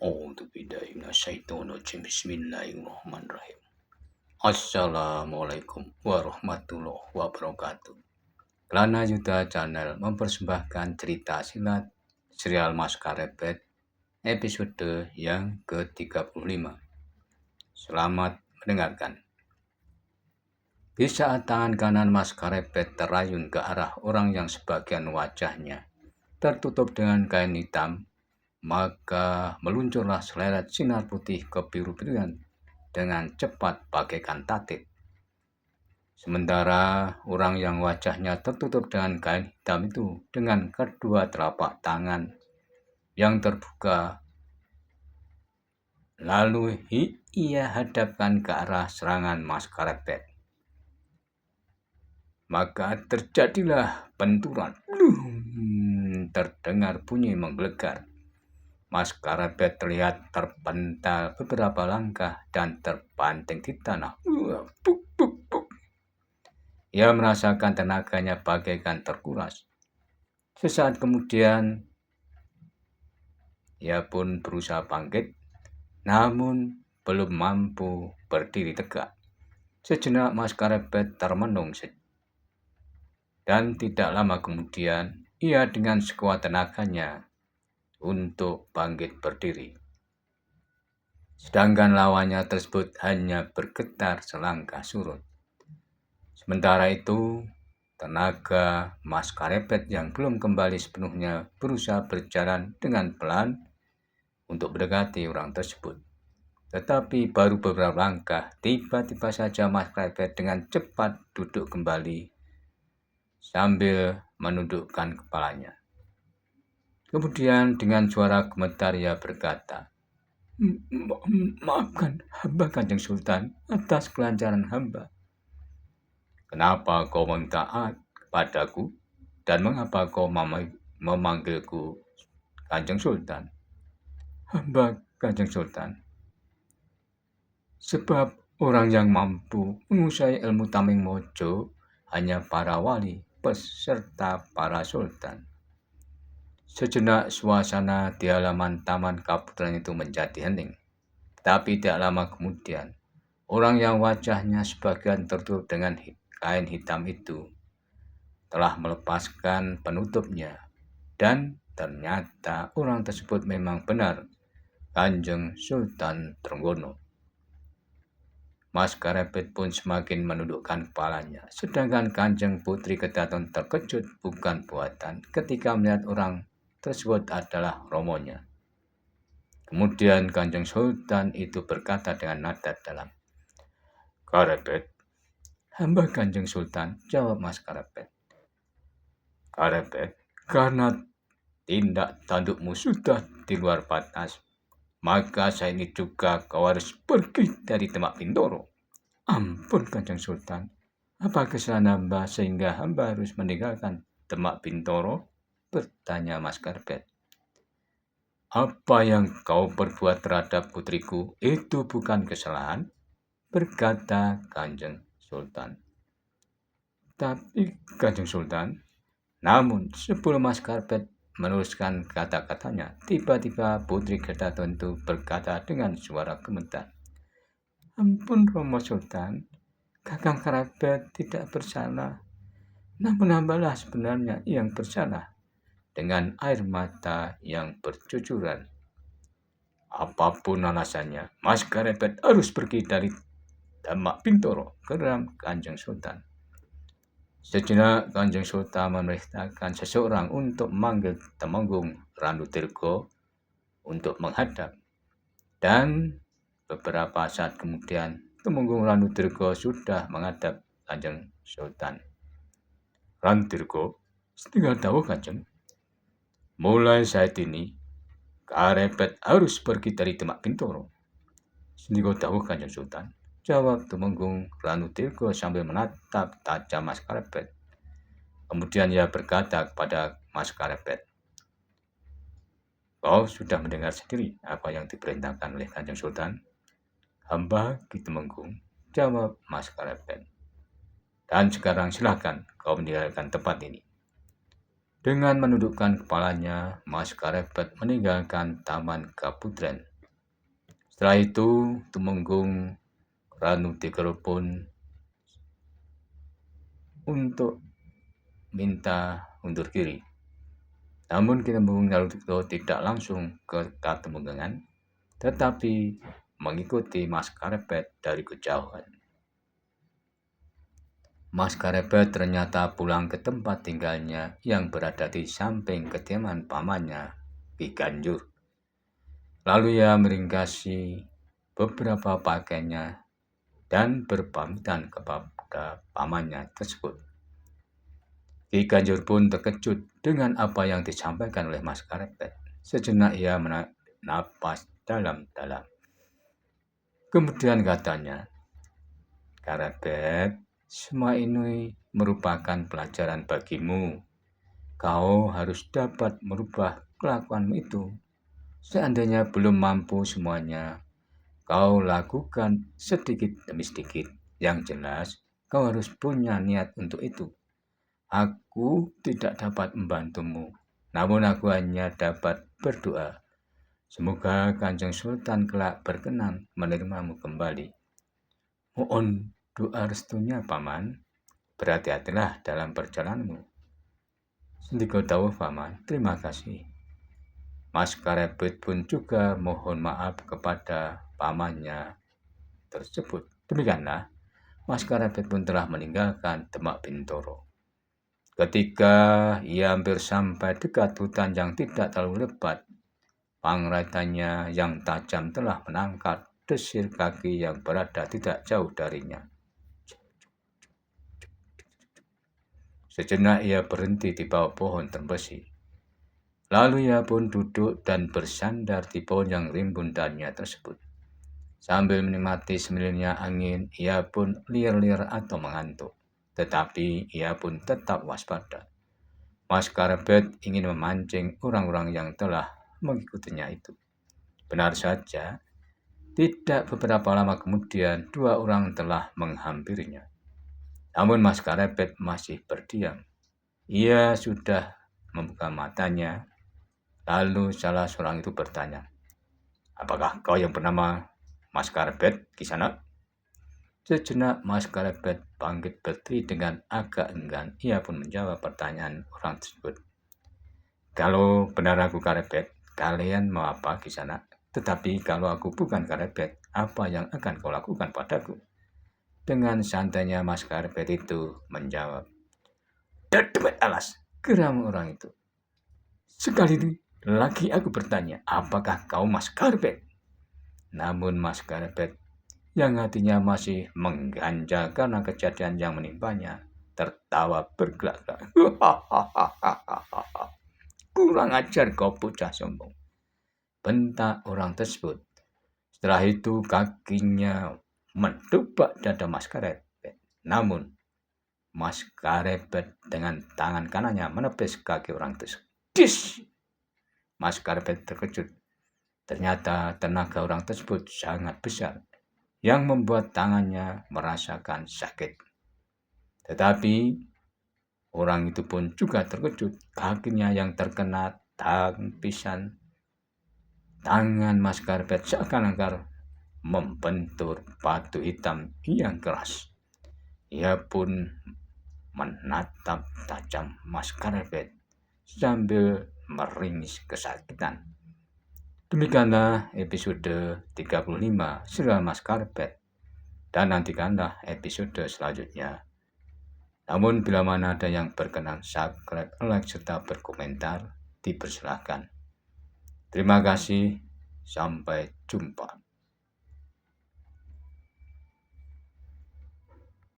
A'udzubillahi minasyaitonirrajim. Bismillahirrahmanirrahim. Assalamualaikum warahmatullahi wabarakatuh. Kelana Yuda Channel mempersembahkan cerita silat serial Mas Karepet episode yang ke-35. Selamat mendengarkan. Di saat tangan kanan Mas Karepet terayun ke arah orang yang sebagian wajahnya tertutup dengan kain hitam, maka meluncurlah seleret sinar putih kebiru-biruan dengan cepat bagaikan tatit. Sementara orang yang wajahnya tertutup dengan kain hitam itu dengan kedua telapak tangan yang terbuka, lalu ia hadapkan ke arah serangan Mas Karepet. Maka terjadilah benturan. Terdengar bunyi menggelegar. Mas Karepet terlihat terpental beberapa langkah dan terbanting di tanah. Buk, buk, buk. Ia merasakan tenaganya bagaikan terkuras. Sesaat kemudian, ia pun berusaha bangkit, namun belum mampu berdiri tegak. Sejenak Mas Karepet termenung dan tidak lama kemudian, ia dengan sekuat tenaganya untuk bangkit berdiri. Sedangkan lawannya tersebut hanya bergetar selangkah surut. Sementara itu, tenaga Mas Karepet yang belum kembali sepenuhnya berusaha berjalan dengan pelan untuk mendekati orang tersebut. Tetapi baru beberapa langkah, tiba-tiba saja Mas Karepet dengan cepat duduk kembali sambil menundukkan kepalanya. Kemudian dengan suara gemetar ia berkata, "Maafkan hamba Kanjeng Sultan atas kelancaran hamba." "Kenapa kau minta kepadaku dan mengapa kau memanggilku Kanjeng Sultan?" "Hamba Kanjeng Sultan, sebab orang yang mampu menguasai ilmu tameng mojo hanya para wali beserta para sultan." Sejenak suasana di halaman Taman Kaputren itu menjadi hening. Tapi tidak lama kemudian, orang yang wajahnya sebagian tertutup dengan kain hitam itu telah melepaskan penutupnya. Dan ternyata orang tersebut memang benar Kanjeng Sultan Trenggono. Mas Karepet pun semakin menundukkan kepalanya. Sedangkan Kanjeng Putri Kedaton terkejut bukan buatan ketika melihat orang tersebut adalah romonya. Kemudian Kanjeng Sultan itu berkata dengan nada dalam, "Karepet." "Hamba Kanjeng Sultan," jawab Mas Karepet. "Karepet, karena tindak tandukmu sudah di luar batas, maka saya ini juga kau harus pergi dari Demak Bintoro." "Ampun Kanjeng Sultan, apa kesalahan hamba sehingga hamba harus meninggalkan Demak Bintoro?" bertanya Mas Karepet. "Apa yang kau perbuat terhadap putriku itu bukan kesalahan," berkata Kanjeng Sultan. "Tapi Kanjeng Sultan," namun sebelum Mas Karepet meneruskan kata-katanya, tiba-tiba Putri Kedaton itu berkata dengan suara gemetar, "Ampun Romo Sultan, Kakang Karepet tidak bersalah, namun hambalah sebenarnya yang bersalah." Dengan air mata yang bercucuran. "Apapun alasannya, Mas Karepet harus pergi dari Demak Bintoro," geram Kanjeng Sultan. Sejenak Kanjeng Sultan memerintahkan seseorang untuk memanggil Temenggung Ranu Tirgo untuk menghadap. Dan beberapa saat kemudian Temenggung Ranu Tirgo sudah menghadap Kanjeng Sultan. "Ranu Tirgo, setengah dawuh Kanjeng. Mulai saat ini, Karepet harus pergi dari Demak Bintoro." "Sendika dawuh Kanjeng Sultan," jawab Temenggung Ranu Tirgo sambil menatap tajam Mas Karepet. Kemudian ia berkata kepada Mas Karepet, "Kau sudah mendengar sendiri apa yang diperintahkan oleh Kanjeng Sultan?" "Hamba Ki Temenggung," jawab Mas Karepet. "Dan sekarang silakan kau meninggalkan tempat ini." Dengan menundukkan kepalanya, Mas Karepet meninggalkan Taman Kaputren Setelah itu Tumenggung Ranu ditelepon untuk minta undur diri. Namun Kinembung Narito tidak langsung ke Katemenggungan, tetapi mengikuti Mas Karepet dari kejauhan. Mas Karepet ternyata pulang ke tempat tinggalnya yang berada di samping kediaman pamannya, Ki Ganjur. Lalu ia meringkasi beberapa pakaiannya dan berpamitan kepada pamannya tersebut. Ki Ganjur pun terkejut dengan apa yang disampaikan oleh Mas Karepet. Sejenak ia menarik napas dalam-dalam. Kemudian katanya, "Karepet, semua ini merupakan pelajaran bagimu. Kau harus dapat merubah kelakuanmu itu. Seandainya belum mampu semuanya, kau lakukan sedikit demi sedikit. Yang jelas, kau harus punya niat untuk itu. Aku tidak dapat membantumu, namun aku hanya dapat berdoa. Semoga Kanjeng Sultan kelak berkenan menerimamu kembali. Mohon doa restunya, Paman. Berhati-hatilah dalam perjalananmu." "Sendiko dawuh, Paman. Terima kasih." Mas Karepet pun juga mohon maaf kepada pamannya tersebut. Demikianlah, Mas Karepet pun telah meninggalkan Demak Bintoro. Ketika ia hampir sampai dekat hutan yang tidak terlalu lebat, penglihatan yang tajam telah menangkap desir kaki yang berada tidak jauh darinya. Sejenak ia berhenti di bawah pohon terbesi. Lalu ia pun duduk dan bersandar di pohon yang rimbun daunnya tersebut. Sambil menikmati semilirnya angin, ia pun liar-liar atau mengantuk. Tetapi ia pun tetap waspada. Mas Karepet ingin memancing orang-orang yang telah mengikutinya itu. Benar saja, tidak beberapa lama kemudian dua orang telah menghampirinya. Namun Mas Karepet masih berdiam. Ia sudah membuka matanya. Lalu salah seorang itu bertanya, "Apakah kau yang bernama Mas Karepet, Kisanak?" Sejenak Mas Karepet bangkit berdiri dengan agak enggan. Ia pun menjawab pertanyaan orang tersebut. "Kalau benar aku Karepet, kalian mau apa, Kisanak? Tetapi kalau aku bukan Karepet, apa yang akan kau lakukan padaku?" Dengan santainya Mas Karepet itu menjawab. "Dedet alas," geram orang itu. "Sekali lagi aku bertanya, apakah kau Mas Karepet?" Namun Mas Karepet yang hatinya masih mengganjal karena kejadian yang menimpanya tertawa bergelak-gelak. "Kurang ajar kau bocah sombong," bentak orang tersebut. Setelah itu kakinya mendobrak dada Mas Karepet. Namun Mas Karepet dengan tangan kanannya menepis kaki orang tersebut. Dis! Mas Karepet terkejut. Ternyata tenaga orang tersebut sangat besar, yang membuat tangannya merasakan sakit. Tetapi orang itu pun juga terkejut. Kakinya yang terkena tapisan tangan Mas Karepet seakan-akan membentur batu hitam yang keras. Ia pun menatap tajam Mas Karepet sambil meringis kesakitan. Demikianlah episode 35 serial Mas Karepet, dan nantikanlah episode selanjutnya. Namun bila mana ada yang berkenan, subscribe, like, serta berkomentar, dipersilahkan. Terima kasih, sampai jumpa.